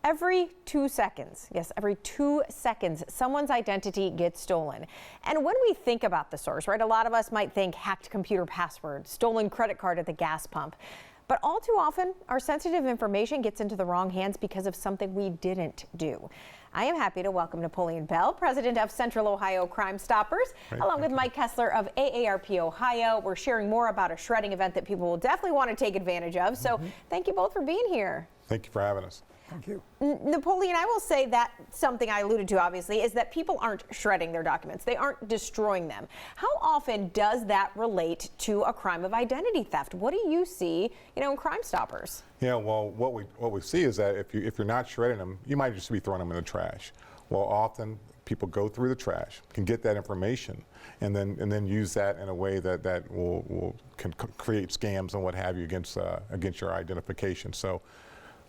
Every 2 seconds, yes, every 2 seconds, someone's identity gets stolen. And when we think about the source, right, a lot of us might think hacked computer password, stolen credit card at the gas pump. But all too often, our sensitive information gets into the wrong hands because of something we didn't do. I am happy to welcome Napoleon Bell, president of Central Ohio Crime Stoppers, along with Mike Kessler of AARP Ohio. We're sharing more about a shredding event that people will definitely want to take advantage of. So thank you both for being here. Thank you for having us. Thank you. Napoleon, I will say that something I alluded to, obviously, is that people aren't shredding their documents. They aren't destroying them. How often does that relate to a crime of identity theft? What do you see, in Crime Stoppers? Yeah, well, what we see is that if you're not shredding them, you might just be throwing them in the trash. Well, often people go through the trash, can get that information, and then use that in a way that can create scams and what have you against your identification. So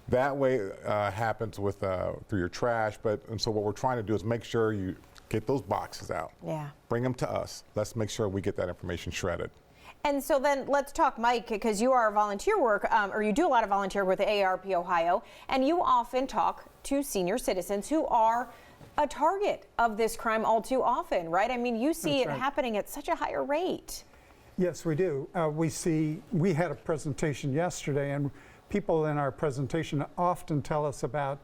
that way happens with through your trash, and so what we're trying to do is make sure you get those boxes out. Yeah. Bring them to us. Let's make sure we get that information shredded. And so then let's talk, Mike, because you are volunteer work, or you do a lot of volunteer work with AARP Ohio, and you often talk to senior citizens who are a target of this crime all too often, right? I mean, you see That's right. happening at such a higher rate. Yes, we do. We had a presentation yesterday, and people in our presentation often tell us about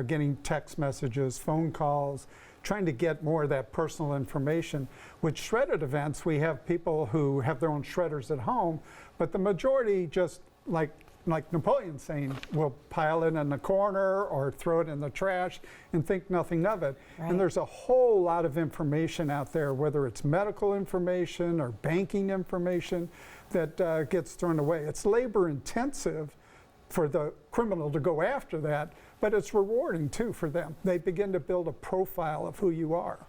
getting text messages, phone calls, trying to get more of that personal information. With shredded events, we have people who have their own shredders at home, but the majority, just like Napoleon's saying, will pile it in the corner or throw it in the trash and think nothing of it. Right. And there's a whole lot of information out there, whether it's medical information or banking information, that gets thrown away. It's labor intensive for the criminal to go after that, but it's rewarding too for them. They begin to build a profile of who you are.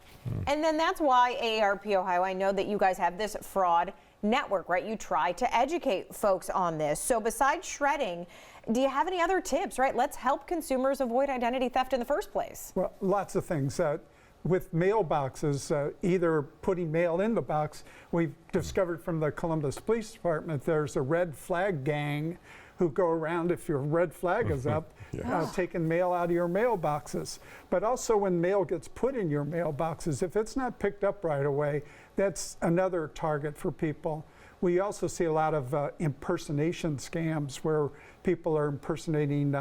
And then that's why AARP Ohio, I know that you guys have this fraud network, right? You try to educate folks on this. So besides shredding, do you have any other tips, right? Let's help consumers avoid identity theft in the first place. Well, lots of things. With mailboxes, either putting mail in the box, we've discovered from the Columbus Police Department there's a red flag gang who go around, if your red flag is up, taking mail out of your mailboxes. But also when mail gets put in your mailboxes, if it's not picked up right away, that's another target for people. We also see a lot of impersonation scams where people are impersonating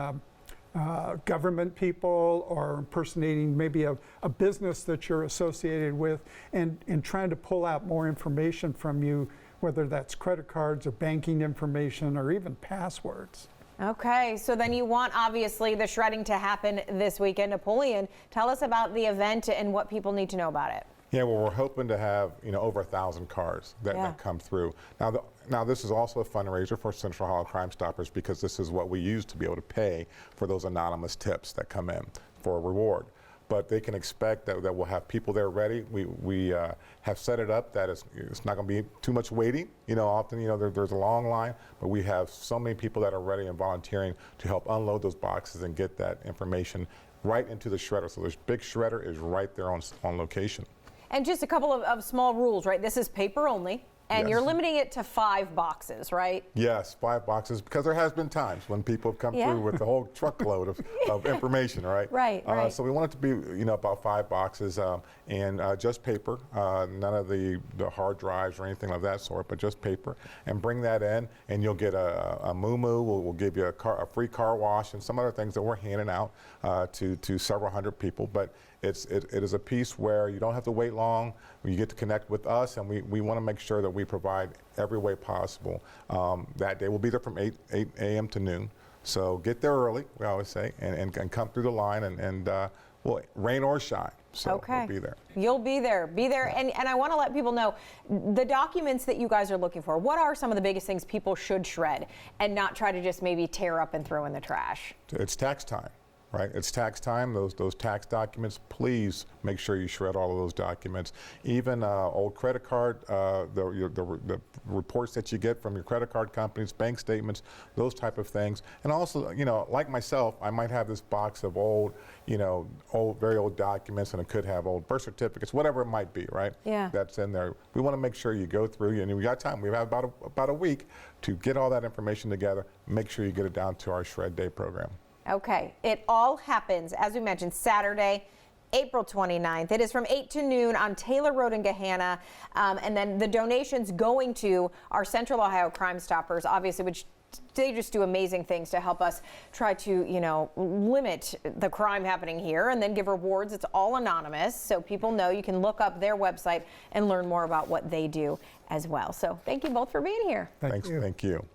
government people or impersonating maybe a business that you're associated with and trying to pull out more information from you, whether that's credit cards or banking information or even passwords. Okay, so then you want obviously the shredding to happen this weekend. Napoleon, tell us about the event and what people need to know about it. Yeah, well, we're hoping to have over 1,000 cars that come through. Now, this is also a fundraiser for Central Ohio Crime Stoppers because this is what we use to be able to pay for those anonymous tips that come in for a reward. But they can expect that we'll have people there ready. We have set it up that it's not going to be too much waiting. Often there's a long line, but we have so many people that are ready and volunteering to help unload those boxes and get that information right into the shredder. So this big shredder is right there on location. And just a couple of small rules, right? This is paper only, and Yes. You're limiting it to 5 boxes, right? Yes, 5 boxes, because there has been times when people have come through with a whole truckload of information, right? Right, right. So we want it to be, about 5 boxes and just paper, none of the hard drives or anything of that sort, but just paper. And bring that in, and you'll get a moo-moo. We'll give you a free car wash and some other things that we're handing out to several hundred people. But it is a piece where you don't have to wait long. You get to connect with us, and we want to make sure that we provide every way possible. That day we'll be there from 8 a.m. to noon. So get there early, we always say, and come through the line, and well, rain or shine. So we'll be there. You'll be there. Be there. And I want to let people know the documents that you guys are looking for. What are some of the biggest things people should shred and not try to just maybe tear up and throw in the trash? It's tax time. Right, it's tax time. Those tax documents. Please make sure you shred all of those documents. Even old credit card, the reports that you get from your credit card companies, bank statements, those type of things. And also, like myself, I might have this box of old, very old documents, and it could have old birth certificates, whatever it might be. Right. Yeah. That's in there. We want to make sure you go through, and we got time. We have about a week to get all that information together. Make sure you get it down to our Shred Day program. Okay, it all happens, as we mentioned, Saturday, April 29th. It is from 8 to noon on Taylor Road in Gahanna. And then the donations going to our Central Ohio Crime Stoppers, obviously, which they just do amazing things to help us try to, limit the crime happening here and then give rewards. It's all anonymous, so people know. You can look up their website and learn more about what they do as well. So thank you both for being here. Thank you.